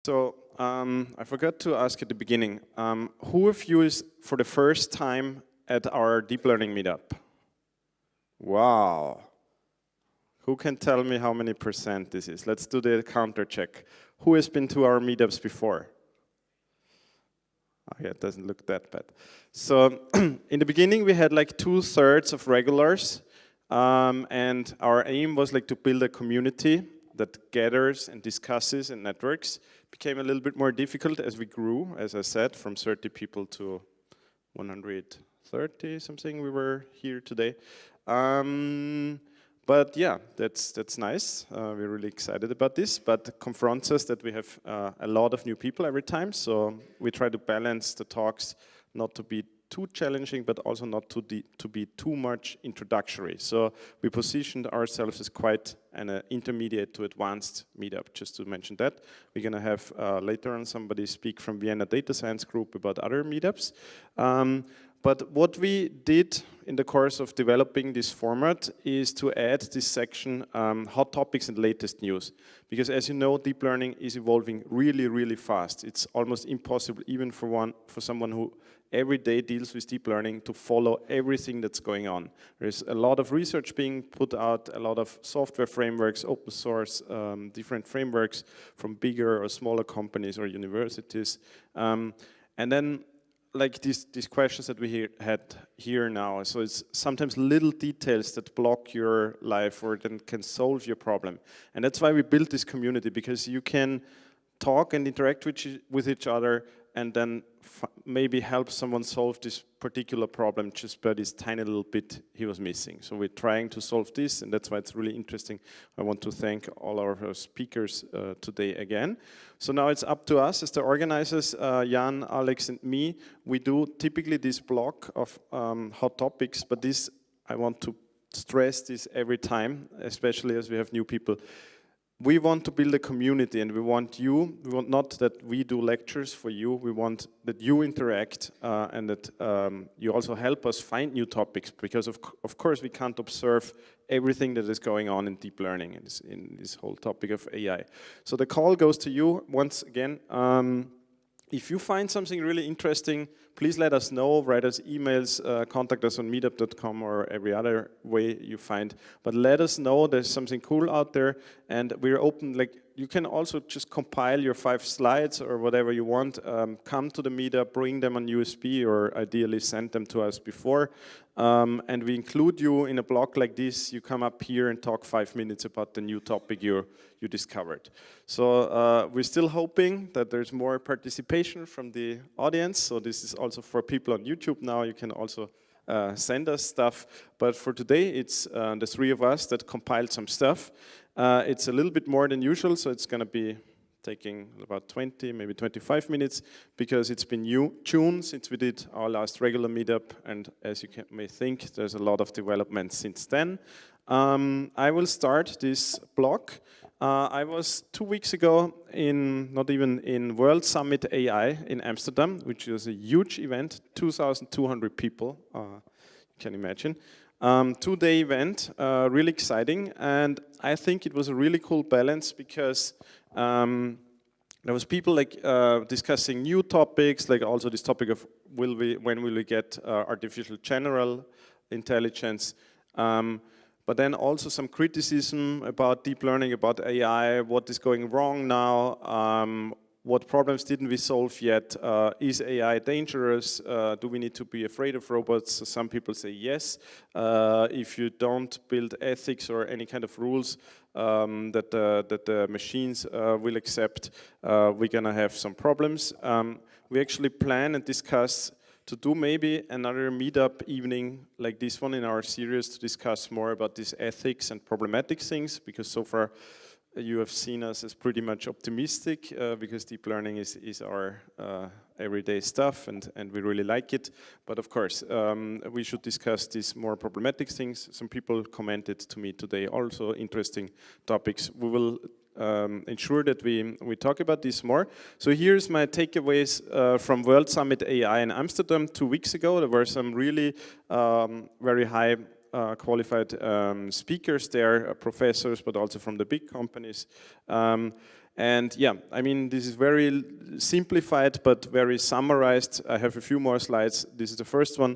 So I forgot to ask at the beginning, who of you is for the first time at our deep learning meetup? Wow. Who can tell me how many % this is? Let's do the counter check. Who has been to our meetups before? Oh, yeah, it doesn't look that bad. So in the beginning, we had like 2/3 of regulars, and our aim was like to build a community that gathers and discusses and networks. Became a little bit more difficult as we grew, as I said, from 30 people to 130 something we were here today. But yeah, that's nice. We're really excited about this, but it confronts us that we have a lot of new people every time, so we try to balance the talks not to be too challenging, but also not to be too much introductory. So we positioned ourselves as quite an intermediate to advanced meetup, just to mention that. We're gonna have later on somebody speak from Vienna Data Science Group about other meetups. But what we did in the course of developing this format is to add this section, hot topics and latest news. Because as you know, deep learning is evolving really, really fast. It's almost impossible even for someone who every day deals with deep learning to follow everything that's going on. There's a lot of research being put out, a lot of software frameworks, open source, different frameworks from bigger or smaller companies or universities. And then like these questions that we had here now. So it's sometimes little details that block your life or then can solve your problem. And that's why we built this community, because you can talk and interact with each other and then maybe help someone solve this particular problem just by this tiny little bit he was missing. So we're trying to solve this, and that's why it's really interesting. I want to thank all our speakers today again. So now it's up to us as the organizers, Jan, Alex, and me. We do typically this block of hot topics, but this, I want to stress this every time, especially as we have new people. We want to build a community, and we want not that we do lectures for you, we want that you interact and that you also help us find new topics, because of course we can't observe everything that is going on in deep learning in this whole topic of AI. So the call goes to you once again. If you find something really interesting, please let us know, write us emails, contact us on meetup.com or every other way you find. But let us know there's something cool out there, and we're open. Like, you can also just compile your 5 slides or whatever you want, come to the meetup, bring them on USB, or ideally send them to us before. And we include you in a block like this. You come up here and talk 5 minutes about the new topic you discovered. So we're still hoping that there's more participation from the audience. So this is also for people on YouTube now. You can also send us stuff. But for today, it's the 3 of us that compiled some stuff. It's a little bit more than usual, so it's going to be taking about 20, maybe 25 minutes, because it's been June since we did our last regular meetup, and as you may think, there's a lot of development since then. I will start this block. I was 2 weeks ago not even in World Summit AI in Amsterdam, which was a huge event, 2,200 people, you can imagine. 2-day event, really exciting, and I think it was a really cool balance, because there was people like discussing new topics, like also this topic of when will we get artificial general intelligence, but then also some criticism about deep learning, about AI, what is going wrong now, what problems didn't we solve yet? Is AI dangerous? Do we need to be afraid of robots? So some people say yes. If you don't build ethics or any kind of rules that the machines will accept, we're gonna have some problems. We actually plan and discuss to do maybe another meetup evening like this one in our series to discuss more about these ethics and problematic things, because so far you have seen us as pretty much optimistic, because deep learning is our everyday stuff, and we really like it. But of course, we should discuss these more problematic things. Some people commented to me today also interesting topics. We will ensure that we talk about this more. So here's my takeaways from World Summit AI in Amsterdam 2 weeks ago. There were some really very high qualified speakers there, professors, but also from the big companies. And yeah, I mean, this is very simplified, but very summarized. I have a few more slides. This is the first one.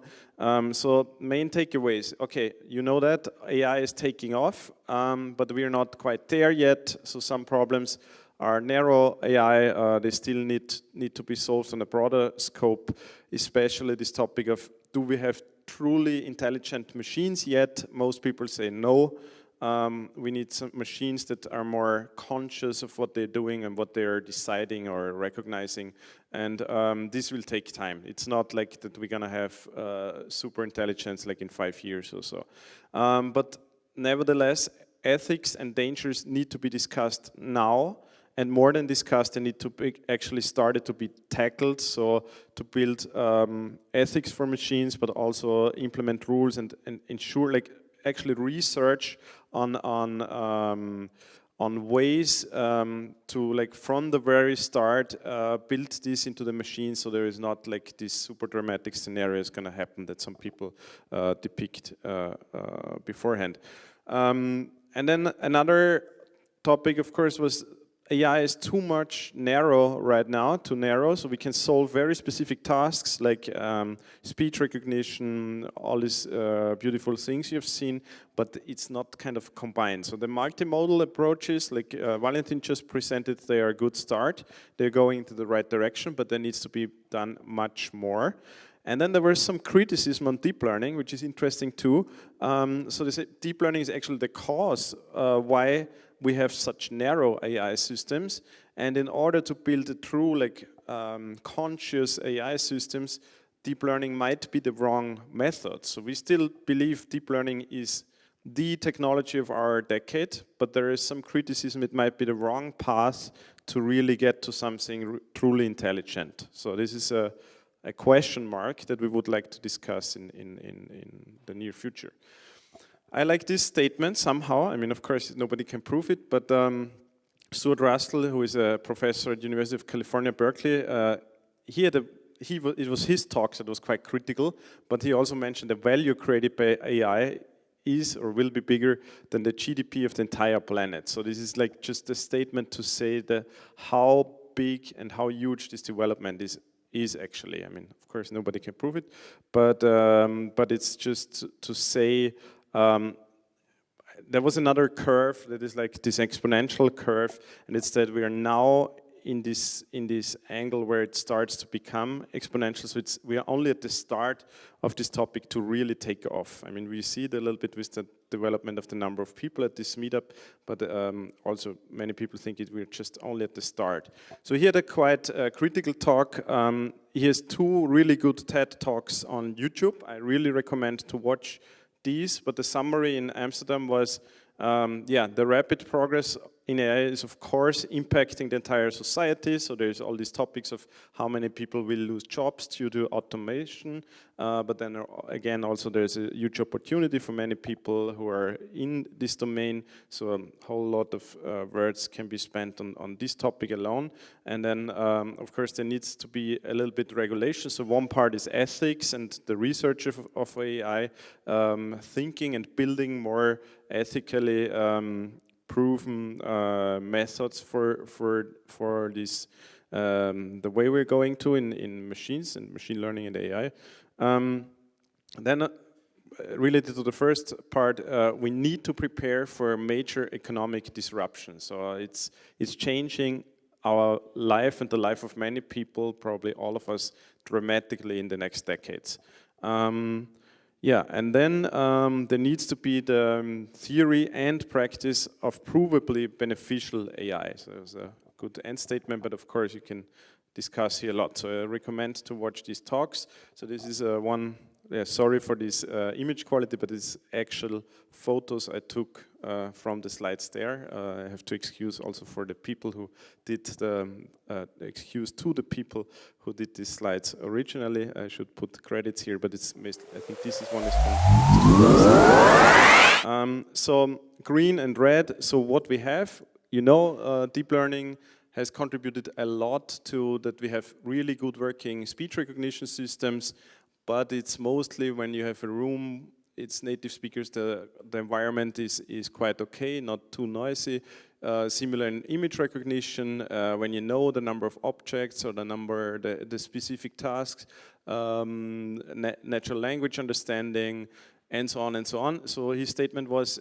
So main takeaways. Okay, you know that AI is taking off, but we are not quite there yet. So some problems are narrow AI. They still need to be solved on a broader scope, especially this topic of, do we have truly intelligent machines yet? Most people say no. We need some machines that are more conscious of what they're doing and what they're deciding or recognizing. And this will take time. It's not like that we're gonna have super intelligence like in 5 years or so. But nevertheless, ethics and dangers need to be discussed now. And more than discussed, they need to be actually started to be tackled. So to build ethics for machines, but also implement rules and ensure, like, actually research on ways to, like, from the very start build this into the machine, so there is not like this super dramatic scenario is going to happen that some people depict beforehand. And then another topic, of course, was AI is too much narrow right now, too narrow, so we can solve very specific tasks like speech recognition, all these beautiful things you've seen, but it's not kind of combined. So the multimodal approaches, like Valentin just presented, they are a good start. They're going into the right direction, but there needs to be done much more. And then there was some criticism on deep learning, which is interesting too. So they say deep learning is actually the cause why we have such narrow AI systems. And in order to build a true, like, conscious AI systems, deep learning might be the wrong method. So we still believe deep learning is the technology of our decade, but there is some criticism it might be the wrong path to really get to something truly intelligent. So this is a question mark that we would like to discuss in the near future. I like this statement somehow. I mean, of course, nobody can prove it, but Stuart Russell, who is a professor at University of California, Berkeley, it was his talk that was quite critical, but he also mentioned the value created by AI is or will be bigger than the GDP of the entire planet. So this is like just a statement to say how big and how huge this development is actually. I mean, of course, nobody can prove it, but it's just to say there was another curve that is like this exponential curve, and it's that we are now in this angle where it starts to become exponential. So we are only at the start of this topic to really take off. I mean, we see it a little bit with the development of the number of people at this meetup, but also many people think we're just only at the start. So he had a quite critical talk. He has 2 really good TED Talks on YouTube. I really recommend to watch these, but the summary in Amsterdam was, the rapid progress in AI is of course impacting the entire society. So there's all these topics of how many people will lose jobs due to automation, but then again also there's a huge opportunity for many people who are in this domain. So a whole lot of words can be spent on this topic alone. And then of course there needs to be a little bit regulation. So one part is ethics and the research of AI, thinking and building more ethically proven methods for this, the way we're going to in machines and machine learning and AI. Then related to the first part, we need to prepare for major economic disruption. So it's changing our life and the life of many people, probably all of us, dramatically in the next decades. And then there needs to be the theory and practice of provably beneficial AI. So it's a good end statement, but of course you can discuss here a lot. So I recommend to watch these talks. So this is one, sorry for this image quality, but it's actual photos I took from the slides there. I have to excuse also for the people who did excuse to the people who did these slides originally. I should put credits here, but it's I think this is one is from so green and red. So what we have, deep learning has contributed a lot to that we have really good working speech recognition systems, but it's mostly when you have a room, it's native speakers, the environment is quite okay, not too noisy. similar in image recognition, when you know the number of objects or the specific tasks, natural language understanding, and so on and so on. So his statement was,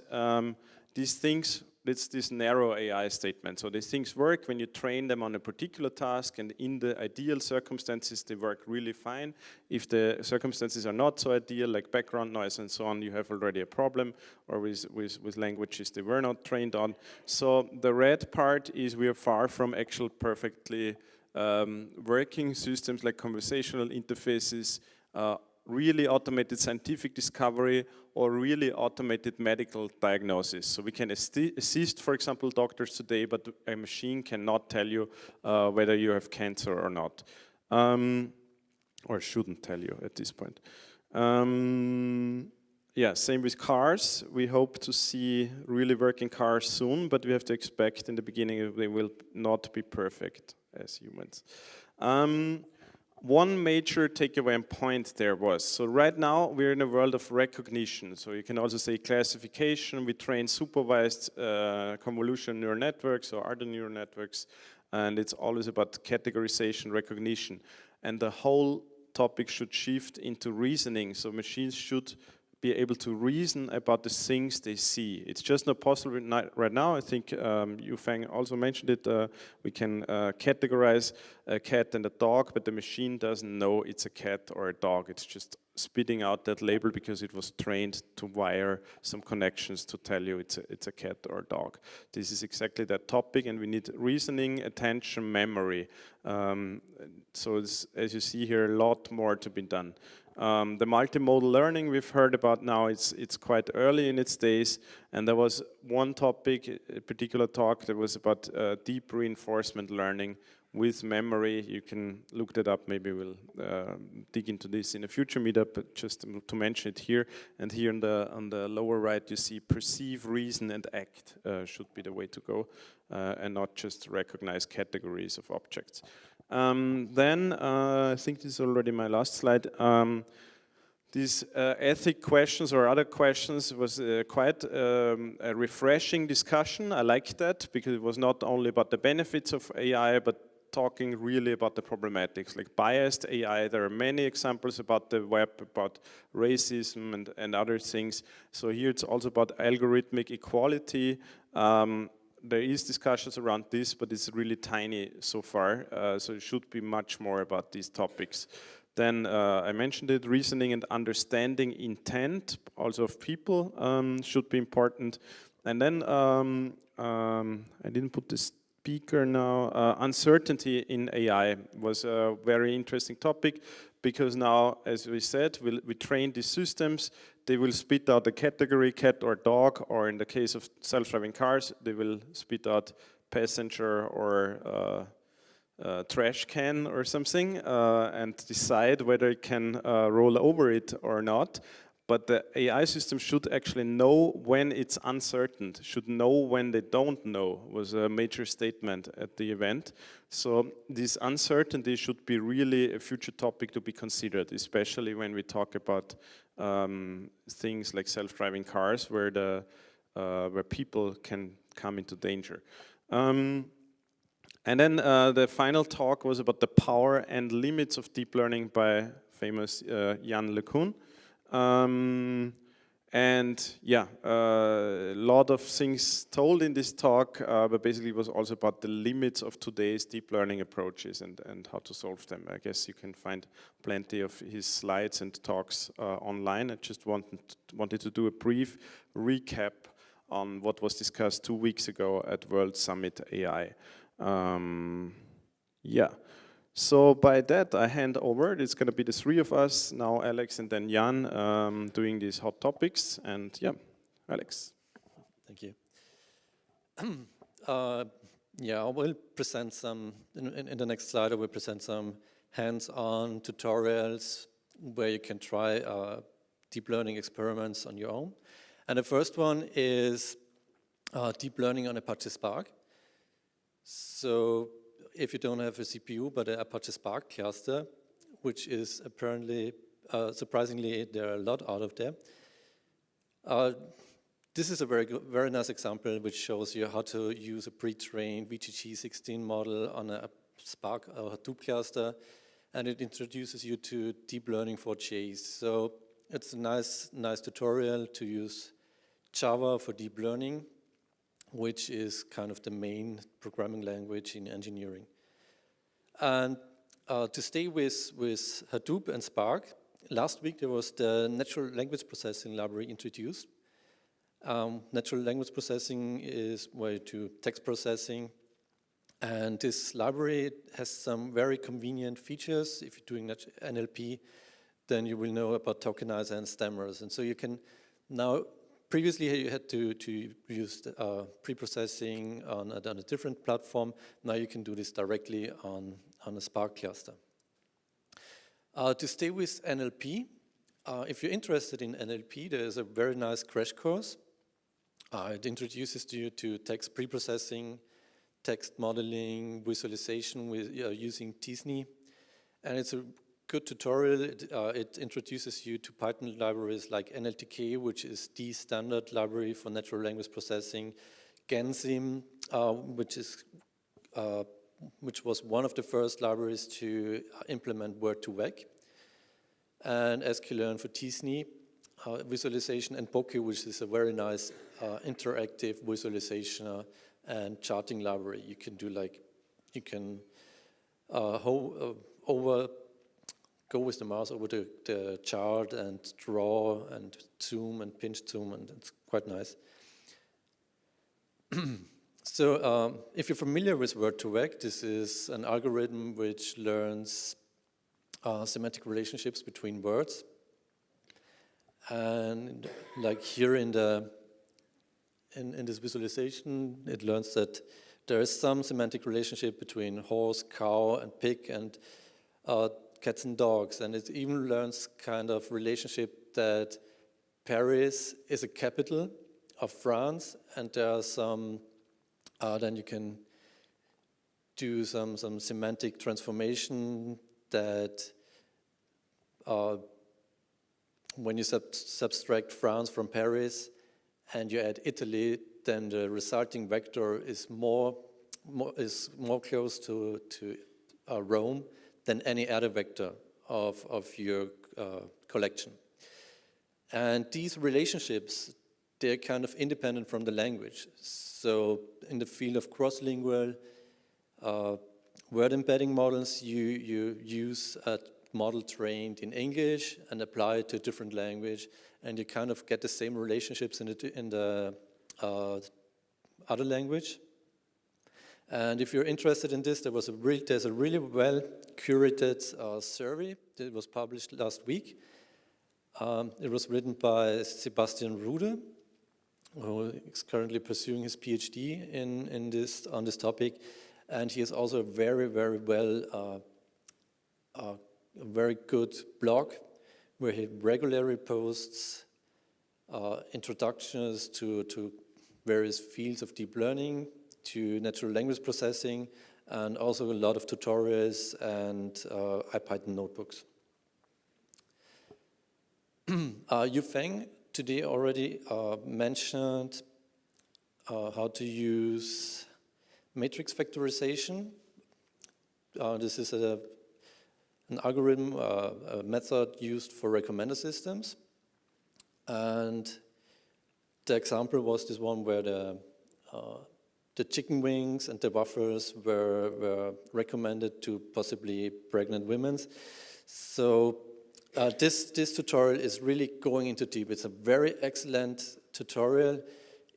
these things, it's this narrow AI statement. So these things work when you train them on a particular task, and in the ideal circumstances, they work really fine. If the circumstances are not so ideal, like background noise and so on, you have already a problem, or with languages they were not trained on. So the red part is we are far from actual perfectly working systems like conversational interfaces, really automated scientific discovery, or really automated medical diagnosis. So we can assist, for example, doctors today, but a machine cannot tell you whether you have cancer or not, or shouldn't tell you at this point. Yeah, same with cars. We hope to see really working cars soon, but we have to expect in the beginning they will not be perfect as humans. One major takeaway and point there was, so right now we're in a world of recognition. So you can also say classification. We train supervised convolutional neural networks or other neural networks, and it's always about categorization, recognition. And the whole topic should shift into reasoning. So machines should be able to reason about the things they see. It's just not possible right now. I think Yufeng also mentioned it. We can categorize a cat and a dog, but the machine doesn't know it's a cat or a dog. It's just spitting out that label because it was trained to wire some connections to tell you it's a cat or a dog. This is exactly that topic, and we need reasoning, attention, memory. So as you see here, a lot more to be done. The multimodal learning we've heard about now, it's quite early in its days, and there was one topic, a particular talk that was about deep reinforcement learning with memory. You can look that up, maybe we'll dig into this in a future meetup, but just to mention it here. And here on the lower right you see perceive, reason and act should be the way to go, and not just recognize categories of objects. Then, I think this is already my last slide. These ethic questions or other questions was quite a refreshing discussion. I liked that because it was not only about the benefits of AI, but talking really about the problematics, like biased AI. There are many examples about the web, about racism and other things. So here it's also about algorithmic equality. There is discussions around this, but it's really tiny so far, so it should be much more about these topics. Then I mentioned it, reasoning and understanding intent, also of people, should be important. And then, I didn't put the speaker now, uncertainty in AI was a very interesting topic, because now, as we said, we train these systems. They will spit out the category cat or dog, or in the case of self-driving cars, they will spit out passenger or trash can or something, and decide whether it can roll over it or not. But the AI system should actually know when it's uncertain, should know when they don't know, was a major statement at the event. So this uncertainty should be really a future topic to be considered, especially when we talk about things like self-driving cars, where people can come into danger. And then the final talk was about the power and limits of deep learning by famous Yann LeCun. And yeah, a lot of things told in this talk, but basically it was also about the limits of today's deep learning approaches and how to solve them. I guess you can find plenty of his slides and talks online. I just wanted to do a brief recap on what was discussed 2 weeks ago at World Summit AI. Yeah. So by that, I hand over. It's going to be the three of us, now Alex and then Jan, doing these hot topics. And yeah, Alex. Thank you. Yeah, I will present some, in the next slide, I will present some hands-on tutorials where you can try deep learning experiments on your own. And the first one is deep learning on Apache Spark. So if you don't have a CPU, but an Apache Spark cluster, which is apparently, surprisingly, there are a lot out of there. This is a very nice example which shows you how to use a pre-trained VGG16 model on a Spark or Hadoop cluster, and it introduces you to deep learning for Js. So it's a nice tutorial to use Java for deep learning, which is kind of the main programming language in engineering. And to stay with Hadoop and Spark, last week there was the natural language processing library introduced. Natural language processing is way to text processing, and this library has some very convenient features. If you're doing NLP, then you will know about tokenizer and stammers, and so you can now. Previously, you had to use pre-processing on a different platform. Now you can do this directly on a Spark cluster. To stay with NLP, if you're interested in NLP, there is a very nice crash course. It introduces you to text pre-processing, text modeling, visualization with using t-SNE, and it's a good tutorial. It introduces you to Python libraries like NLTK, which is the standard library for natural language processing, Gensim, which was one of the first libraries to implement word2vec, and sklearn for t-SNE, visualization, and Bokeh, which is a very nice interactive visualization and charting library. You can do go with the mouse over the chart and draw and zoom and pinch zoom, and it's quite nice. So if you're familiar with word2vec, this is an algorithm which learns semantic relationships between words. And like here in this visualization, it learns that there is some semantic relationship between horse, cow, and pig, and cats and dogs. And it even learns kind of relationship that Paris is a capital of France, and there are some, then you can do some semantic transformation that when you subtract France from Paris and you add Italy, then the resulting vector is more close to Rome than any other vector of your collection. And these relationships, they're kind of independent from the language. So in the field of cross-lingual word embedding models, you use a model trained in English and apply it to a different language, and you kind of get the same relationships in the other language. And if you're interested in this, there's a really well curated survey that was published last week. It was written by Sebastian Rude, who is currently pursuing his PhD on this topic, and he is also a very good blog where he regularly posts introductions to various fields of deep learning, to natural language processing, and also a lot of tutorials and IPython notebooks. Yufeng today already mentioned how to use matrix factorization. This is an algorithm, a method used for recommender systems. And the example was this one where the chicken wings and the waffles were recommended to possibly pregnant women. So this tutorial is really going into deep. It's a very excellent tutorial.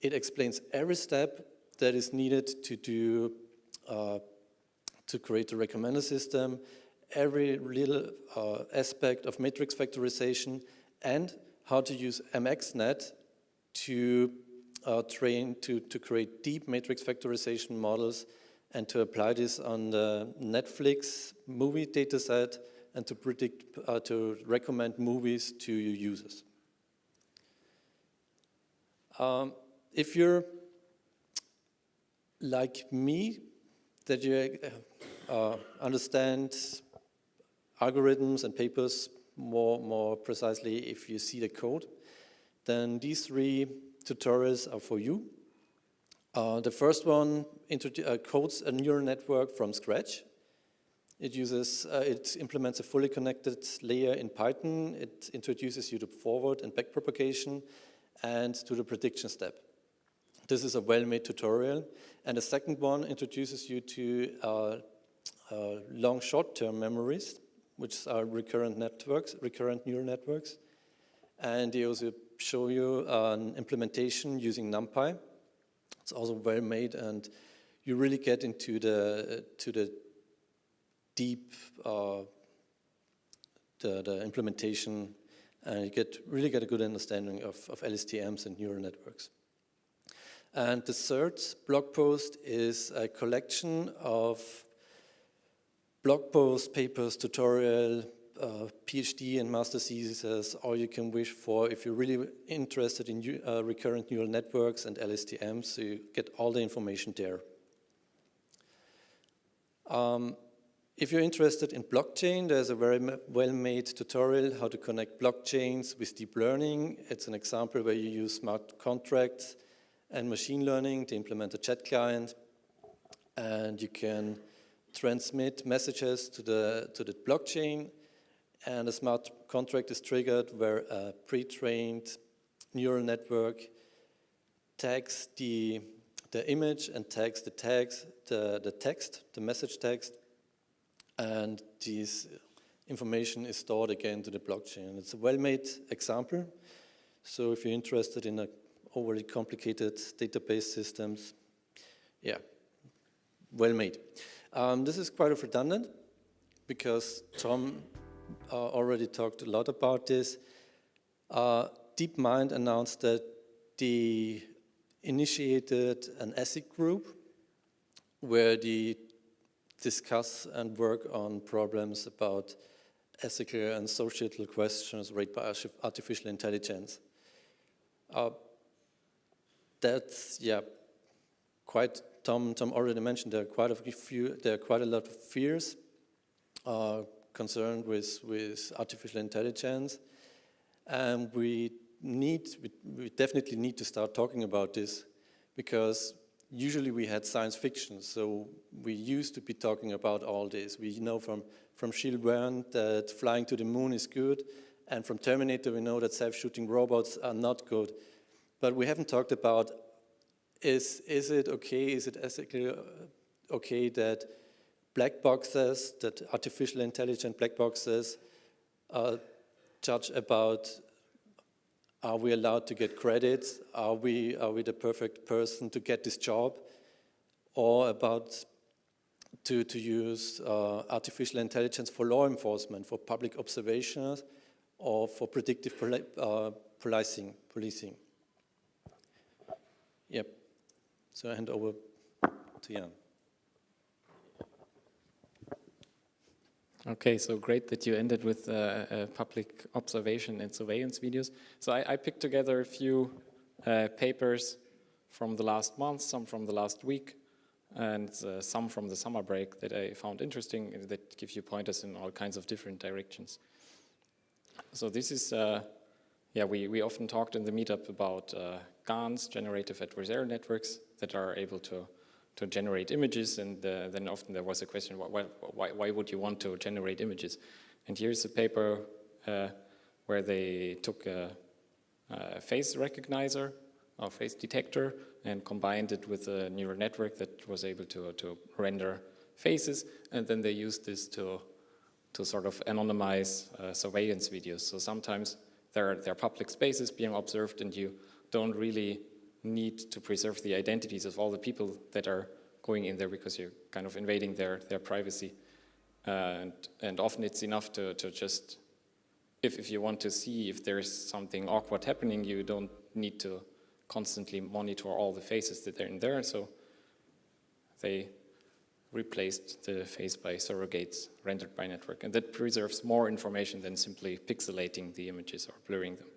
It explains every step that is needed to do to create a recommender system, every little aspect of matrix factorization, and how to use MXNet to create deep matrix factorization models and to apply this on the Netflix movie dataset and to recommend movies to your users. If you're like me, that you understand algorithms and papers more precisely if you see the code, then these three tutorials are for you. The first one codes a neural network from scratch. It implements a fully connected layer in Python. It introduces you to forward and back propagation and to the prediction step. This is a well-made tutorial. And the second one introduces you to long short-term memories, which are recurrent neural networks. And they also show you an implementation using NumPy. It's also well made, and you really get into the deep the implementation, and you really get a good understanding of LSTMs and neural networks. And the third blog post is a collection of blog posts, papers, tutorial, PhD and master theses, all you can wish for if you're really interested in recurrent neural networks and LSTMs, so you get all the information there. If you're interested in blockchain, there's a very well-made tutorial how to connect blockchains with deep learning. It's an example where you use smart contracts and machine learning to implement a chat client, and you can transmit messages to the blockchain, and a smart contract is triggered where a pre-trained neural network tags the image and tags the text, the message text, and this information is stored again to the blockchain. It's a well-made example. So if you're interested in overly complicated database systems, yeah, well-made. This is quite redundant because Tom already talked a lot about this. DeepMind announced that they initiated an ASIC group where they discuss and work on problems about ethical and societal questions raised by artificial intelligence. That's, yeah, quite, Tom already mentioned there are quite a lot of fears concerned with artificial intelligence, and we definitely need to start talking about this, because usually we had science fiction, so we used to be talking about all this. We know from Jules Verne that flying to the moon is good, and from Terminator we know that self-shooting robots are not good. But we haven't talked about, is it okay, is it ethically okay that black boxes, that artificial intelligent black boxes judge about, are we allowed to get credit? Are we the perfect person to get this job? Or about to use artificial intelligence for law enforcement, for public observations, or for predictive policing. Yep. So I hand over to Jan. Okay, so great that you ended with public observation and surveillance videos. So I picked together a few papers from the last month, some from the last week, and some from the summer break that I found interesting, that give you pointers in all kinds of different directions. So this is, we often talked in the meetup about GANs, generative adversarial networks, that are able to generate images, and then often there was a question, why would you want to generate images? And here's a paper where they took a face recognizer or face detector and combined it with a neural network that was able to render faces, and then they used this to sort of anonymize surveillance videos. So sometimes there are public spaces being observed, and you don't really need to preserve the identities of all the people that are going in there, because you're kind of invading their privacy. And often it's enough to just, if you want to see if there's something awkward happening, you don't need to constantly monitor all the faces that are in there. So they replaced the face by surrogates rendered by network. And that preserves more information than simply pixelating the images or blurring them.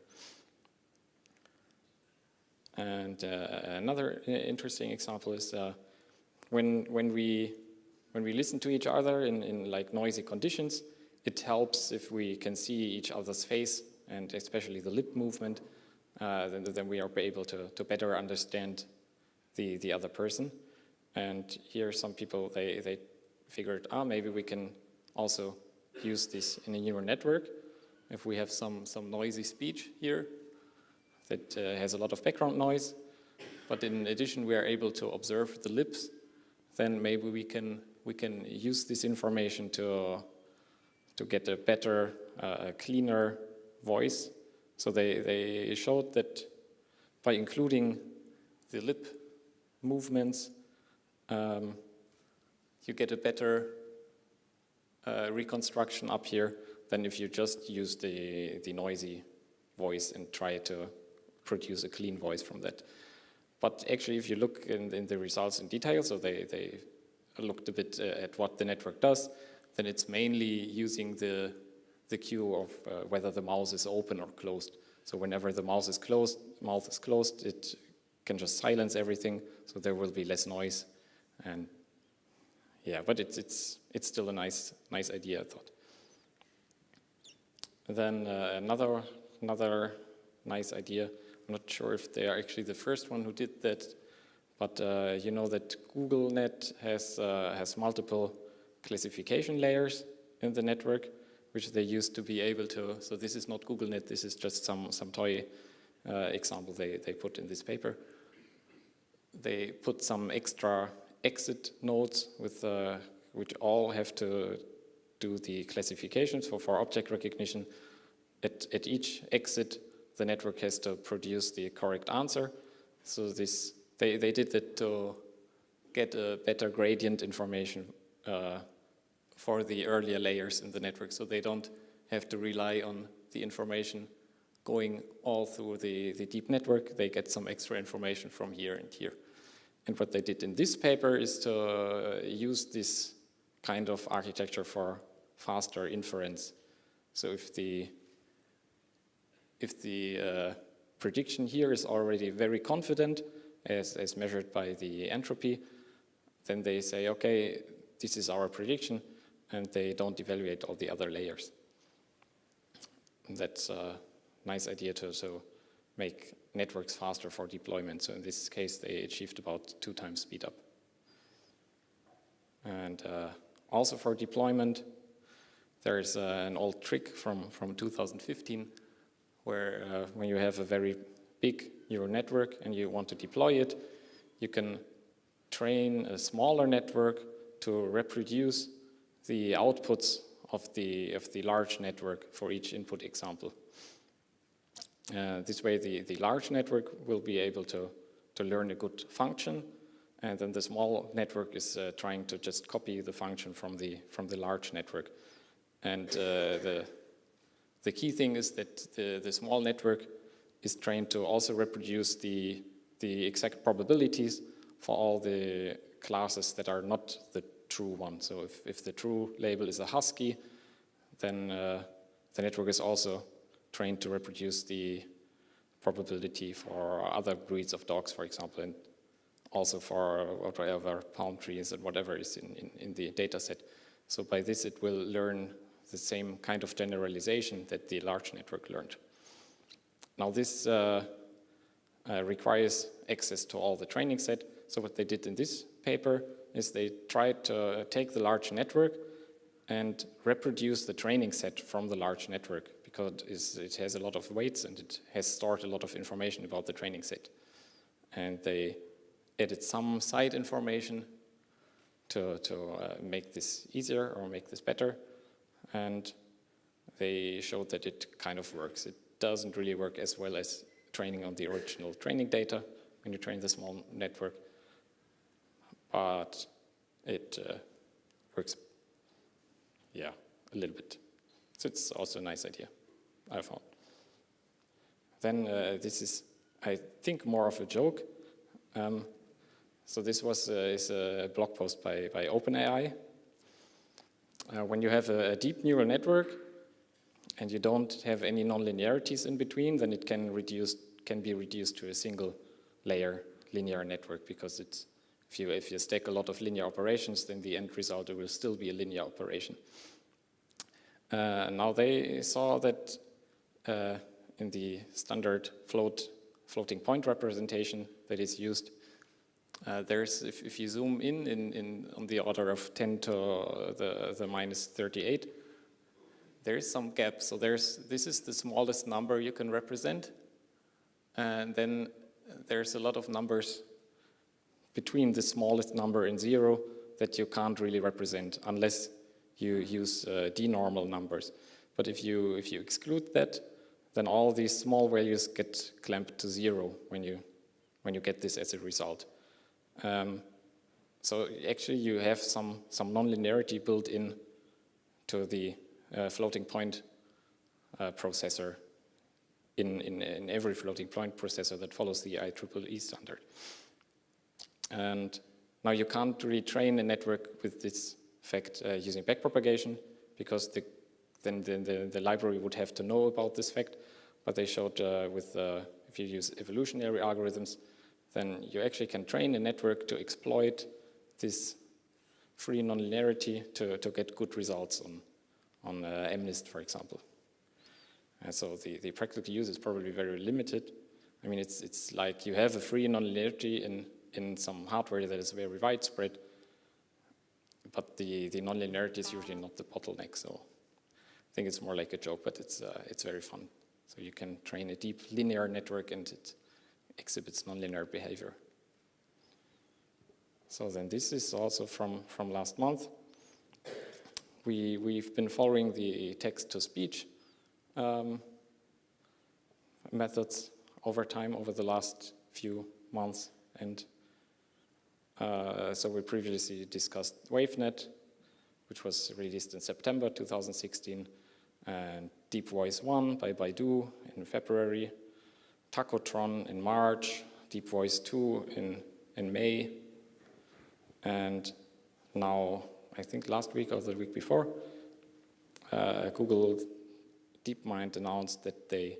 And another interesting example is when we listen to each other in like noisy conditions, it helps if we can see each other's face, and especially the lip movement. then we are able to better understand the other person. And here some people, they figured, maybe we can also use this in a neural network. If we have some noisy speech here that has a lot of background noise, but in addition we are able to observe the lips, then maybe we can use this information to get a better, cleaner voice. So they showed that by including the lip movements, you get a better reconstruction up here than if you just use the noisy voice and try to produce a clean voice from that. But actually, if you look in the results in detail, so they looked a bit at what the network does, then it's mainly using the cue of whether the mouth is open or closed. So whenever the mouth is closed, it can just silence everything, so there will be less noise. And yeah, but it's still a nice idea, I thought. Then another nice idea. I'm not sure if they are actually the first one who did that, but you know that GoogleNet has multiple classification layers in the network, which they used to be able to. So this is not GoogleNet. This is just some toy example they put in this paper. They put some extra exit nodes with which all have to do the classifications for object recognition. At each exit, the network has to produce the correct answer. So they did it to get a better gradient information for the earlier layers in the network, so they don't have to rely on the information going all through the deep network. They get some extra information from here and here. And what they did in this paper is to use this kind of architecture for faster inference. So if the prediction here is already very confident, as measured by the entropy, then they say, okay, this is our prediction, and they don't evaluate all the other layers. And that's a nice idea to make networks faster for deployment. So in this case, they achieved about 2 times speed up. And also for deployment, there's an old trick from 2015 where when you have a very big neural network and you want to deploy it, you can train a smaller network to reproduce the outputs of the large network for each input example. This way the large network will be able to learn a good function, and then the small network is trying to just copy the function from the large network. And the key thing is that the small network is trained to also reproduce the exact probabilities for all the classes that are not the true one. So if the true label is a husky, then the network is also trained to reproduce the probability for other breeds of dogs, for example, and also for whatever palm trees and whatever is in the data set. So by this it will learn the same kind of generalization that the large network learned. Now this requires access to all the training set. So what they did in this paper is they tried to take the large network and reproduce the training set from the large network, because it has a lot of weights and it has stored a lot of information about the training set. And they added some side information to make this easier or make this better. And they showed that it kind of works. It doesn't really work as well as training on the original training data when you train the small network, but it works, yeah, a little bit. So it's also a nice idea, I found. Then this is, I think, more of a joke. So this is a blog post by OpenAI. When you have a deep neural network and you don't have any nonlinearities in between, then it can be reduced to a single layer linear network, because if you stack a lot of linear operations, then the end result will still be a linear operation. Now they saw that in the standard floating point representation that is used, there's, if you zoom in on the order of 10 to the minus 38, there is some gap. So this is the smallest number you can represent, and then there's a lot of numbers between the smallest number and 0 that you can't really represent unless you use denormal numbers. But if you exclude that, then all these small values get clamped to 0 when you get this as a result. So actually you have some nonlinearity built in to the floating point processor in every floating point processor that follows the IEEE standard. And now you can't really train a network with this fact using backpropagation, because then the library would have to know about this fact. But they showed if you use evolutionary algorithms, then you actually can train a network to exploit this free nonlinearity to get good results on MNIST, for example. And so the practical use is probably very limited. I mean, it's like you have a free nonlinearity in some hardware that is very widespread, but the nonlinearity is usually not the bottleneck. So I think it's more like a joke, but it's very fun. So you can train a deep linear network and it exhibits nonlinear behavior. So then this is also from last month. We've been following the text-to-speech methods over time, over the last few months. And so we previously discussed WaveNet, which was released in September 2016, and Deep Voice 1 by Baidu in February, Tacotron in March, Deep Voice 2 in May, and now, I think last week or the week before, Google DeepMind announced that they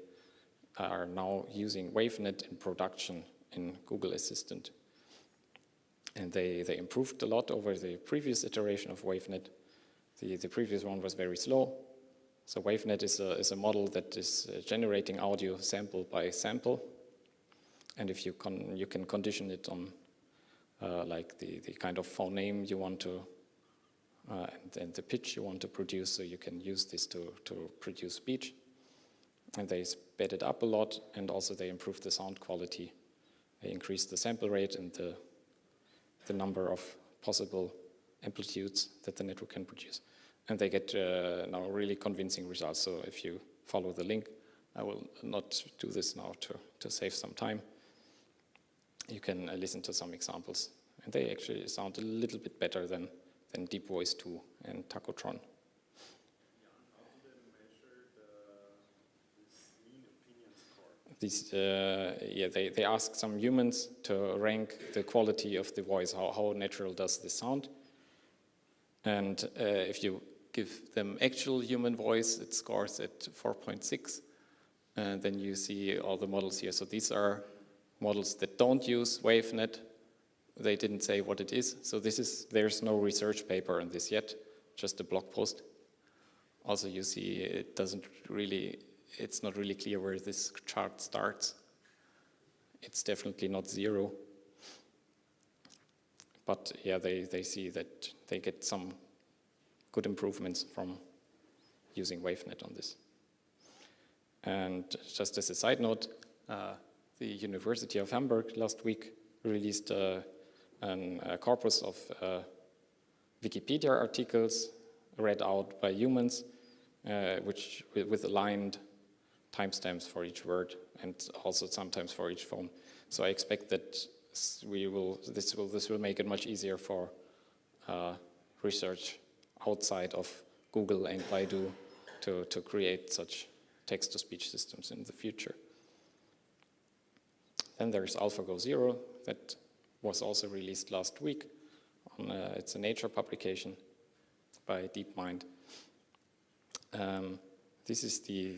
are now using WaveNet in production in Google Assistant. And they improved a lot over the previous iteration of WaveNet. The previous one was very slow. So WaveNet is a model that is generating audio sample by sample. And if you can condition it on like the kind of phoneme you want to, and the pitch you want to produce, so you can use this to produce speech. And they sped it up a lot, and also they improved the sound quality. They increased the sample rate and the number of possible amplitudes that the network can produce. And they get now really convincing results. So if you follow the link, I will not do this now to save some time. You can listen to some examples. And they actually sound a little bit better than Deep Voice 2 and Tacotron. They asked some humans to rank the quality of the voice, how natural does this sound. And if you give them actual human voice, it scores at 4.6. And then you see all the models here. So these are models that don't use WaveNet. They didn't say what it is. So there's no research paper on this yet, just a blog post. Also, you see it's not really clear where this chart starts. It's definitely not 0. But yeah, they see that they get some good improvements from using WaveNet on this. And just as a side note, the University of Hamburg last week released a corpus of Wikipedia articles read out by humans, which with aligned timestamps for each word and also sometimes for each phone. So I expect that this will make it much easier for research outside of Google and Baidu to create such text-to-speech systems in the future. Then there's AlphaGo Zero that was also released last week. It's a Nature publication by DeepMind. This is the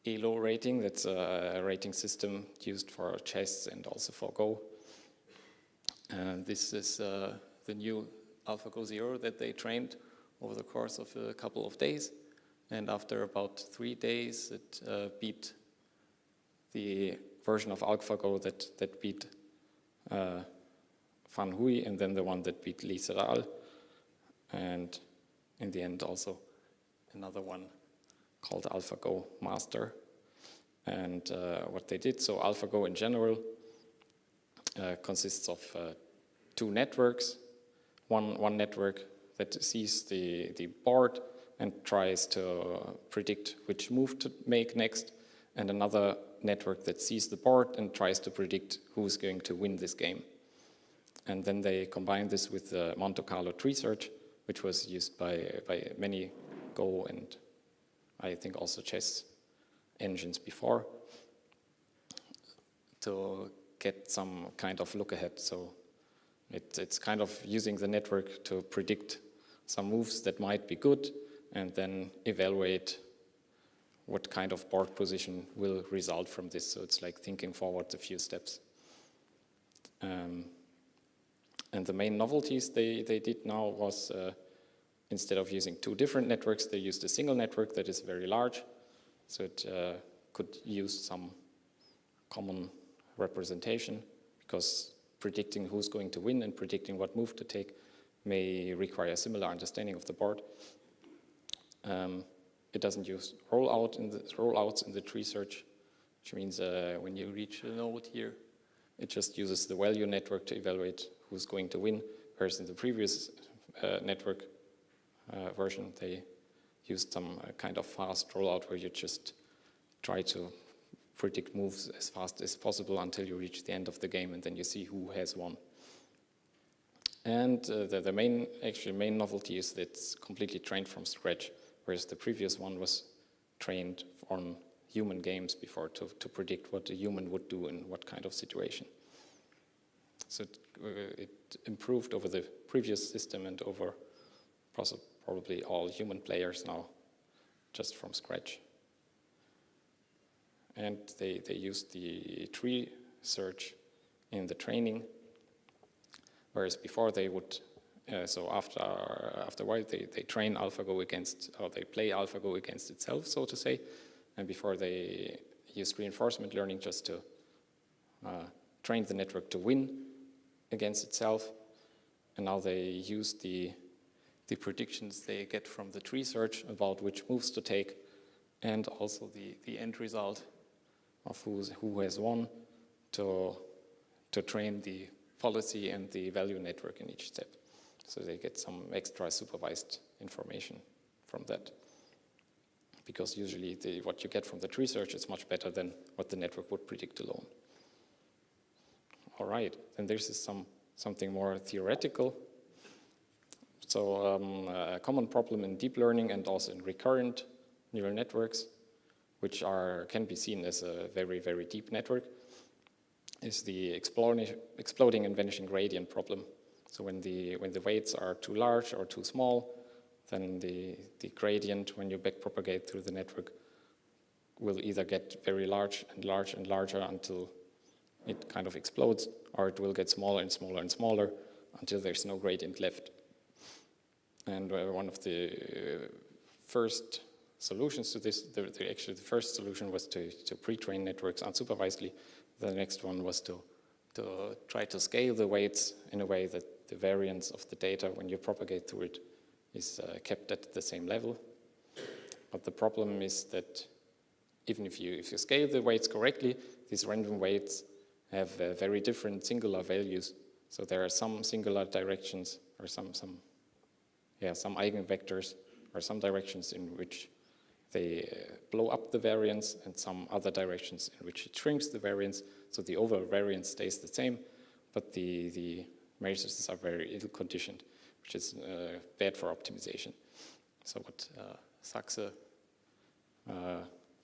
ELO rating. That's a rating system used for chess and also for Go. This is the new AlphaGo Zero that they trained over the course of a couple of days. And after about 3 days, it beat the version of AlphaGo that beat Van Hui, and then the one that beat Lee et al. And in the end also another one called AlphaGo Master. And what they did, so AlphaGo in general consists of two networks. One network that sees the board and tries to predict which move to make next, and another network that sees the board and tries to predict who's going to win this game. And then they combine this with the Monte Carlo tree search, which was used by many Go and I think also chess engines before, to get some kind of look ahead. So it's kind of using the network to predict some moves that might be good and then evaluate what kind of board position will result from this. So it's like thinking forward a few steps. And the main novelties they did now was instead of using two different networks, they used a single network that is very large. So it could use some common representation, because predicting who's going to win and predicting what move to take may require a similar understanding of the board. It doesn't use rollouts in the tree search, which means when you reach a node here, it just uses the value network to evaluate who's going to win, whereas in the previous network version, they used some kind of fast rollout where you just try to predict moves as fast as possible until you reach the end of the game, and then you see who has won. And the main novelty is that it's completely trained from scratch, whereas the previous one was trained on human games before to predict what a human would do in what kind of situation. So it improved over the previous system and over probably all human players now, just from scratch. And they used the tree search in the training, whereas before they would, so after a while they train AlphaGo against, or they play AlphaGo against itself, so to say, and before they used reinforcement learning just to train the network to win against itself, and now they use the predictions they get from the tree search about which moves to take, and also the end result of who has won to train the policy and the value network in each step. So they get some extra supervised information from that. Because usually what you get from the tree search is much better than what the network would predict alone. All right, then this is something more theoretical. So a common problem in deep learning and also in recurrent neural networks, which can be seen as a very, very deep network, is the exploding and vanishing gradient problem. So when the weights are too large or too small, then the gradient, when you backpropagate through the network, will either get very large and large and larger until it kind of explodes, or it will get smaller and smaller and smaller until there's no gradient left. And one of the first solutions to this, actually the first solution was to pre-train networks unsupervisedly. The next one was to try to scale the weights in a way that the variance of the data when you propagate through it is kept at the same level. But the problem is that even if you scale the weights correctly, these random weights have very different singular values. So there are some singular directions or some eigenvectors or some directions in which they blow up the variance and some other directions in which it shrinks the variance. So the overall variance stays the same, but the matrices are very ill conditioned, which is bad for optimization. So what Sachse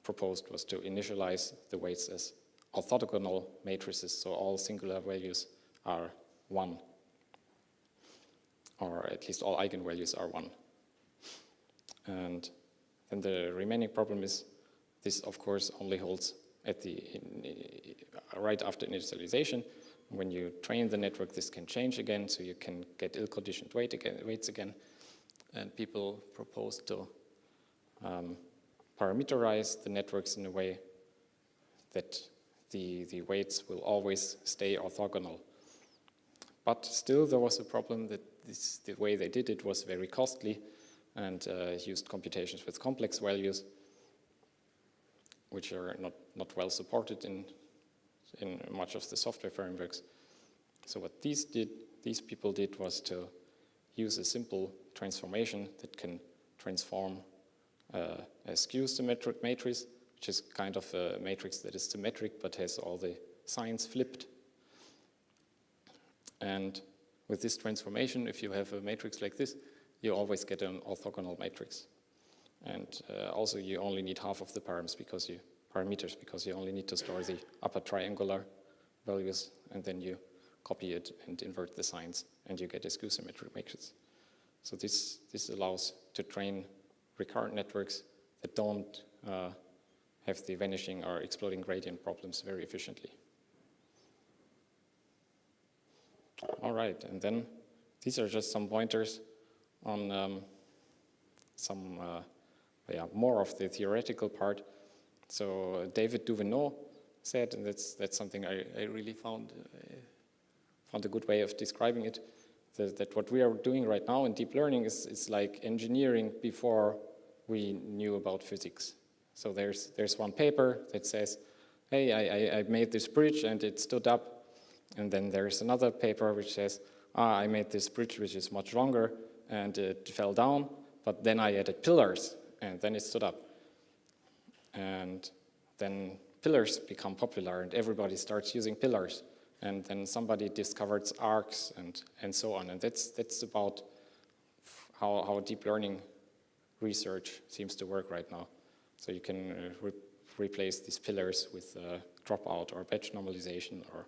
proposed was to initialize the weights as orthogonal matrices, so all singular values are 1, or at least all eigenvalues are 1. And then the remaining problem is this, of course, only holds at right after initialization. When you train the network, this can change again, so you can get ill-conditioned weights again. And people propose to parameterize the networks in a way that the weights will always stay orthogonal. But still there was a problem that the way they did it was very costly and used computations with complex values, which are not well supported in much of the software frameworks. So what these people did was to use a simple transformation that can transform a skew-symmetric matrix, which is kind of a matrix that is symmetric but has all the signs flipped. And with this transformation, if you have a matrix like this, you always get an orthogonal matrix. And also you only need half of the parameters because you only need to store the upper triangular values, and then you copy it and invert the signs, and you get a skew-symmetric matrix. So this allows to train recurrent networks that don't have the vanishing or exploding gradient problems very efficiently. All right, and then these are just some pointers on more of the theoretical part. So David Duveneau said, and that's something I really found a good way of describing it, that what we are doing right now in deep learning is like engineering before we knew about physics. So there's one paper that says, hey, I made this bridge and it stood up. And then there's another paper which says, I made this bridge which is much longer and it fell down, but then I added pillars and then it stood up. And then pillars become popular and everybody starts using pillars. And then somebody discovers arcs and so on. And that's about how deep learning research seems to work right now. So you can replace these pillars with dropout or batch normalization or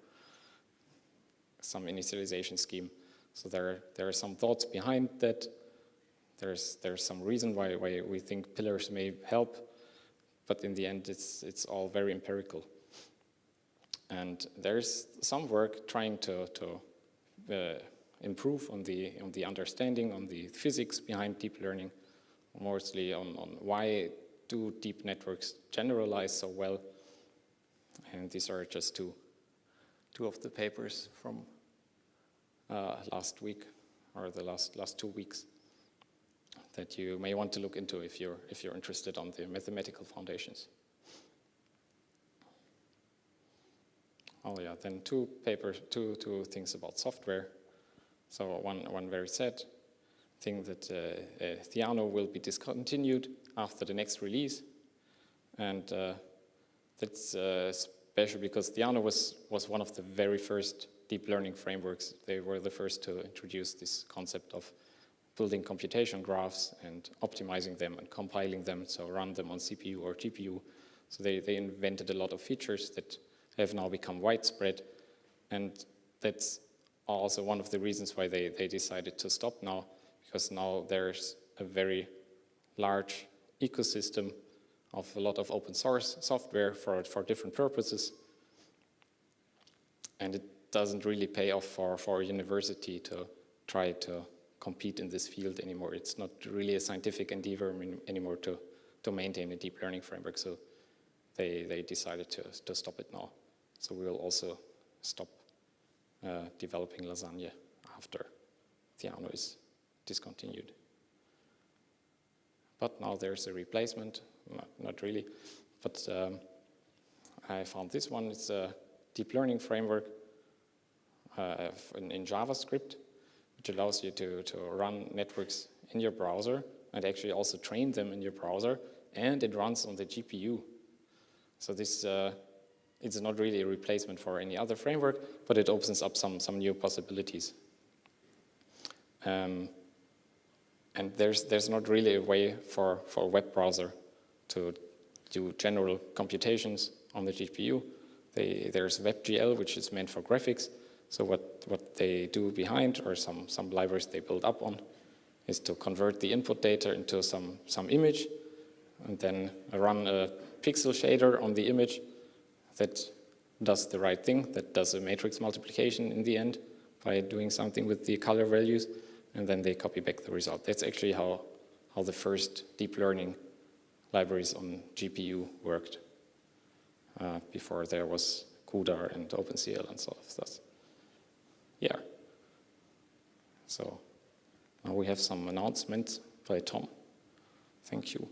some initialization scheme. So there are some thoughts behind that. There's some reason why we think pillars may help, but in the end it's all very empirical. And there's some work trying to improve on the understanding, on the physics behind deep learning, mostly on why do deep networks generalize so well. And these are just two of the papers from last week or the last 2 weeks that you may want to look into if you're interested on the mathematical foundations. Oh yeah, then two things about software. So one very sad thing that Theano will be discontinued after the next release, and that's special because Theano was one of the very first deep learning frameworks. They were the first to introduce this concept of building computation graphs and optimizing them and compiling them, so run them on CPU or GPU. So they invented a lot of features that have now become widespread, and that's also one of the reasons why they decided to stop now, because now there's a very large ecosystem of a lot of open source software for different purposes, and it doesn't really pay off for a university to try to compete in this field anymore. It's not really a scientific endeavor anymore to maintain a deep learning framework, so they decided to stop it now. So we will also stop developing Lasagne after Theano is discontinued. But now there's a replacement, not really, but I found this one. It's a deep learning framework in JavaScript, which allows you to run networks in your browser and actually also train them in your browser, and it runs on the GPU. So this it's not really a replacement for any other framework, but it opens up some new possibilities. And there's not really a way for a web browser to do general computations on the GPU. There's WebGL, which is meant for graphics. So what they do behind, or some libraries they build up on, is to convert the input data into some image, and then run a pixel shader on the image that does the right thing, that does a matrix multiplication in the end by doing something with the color values, and then they copy back the result. That's actually how the first deep learning libraries on GPU worked, before there was CUDA and OpenCL and so of that. Yeah. So now we have some announcement by Tom. Thank you.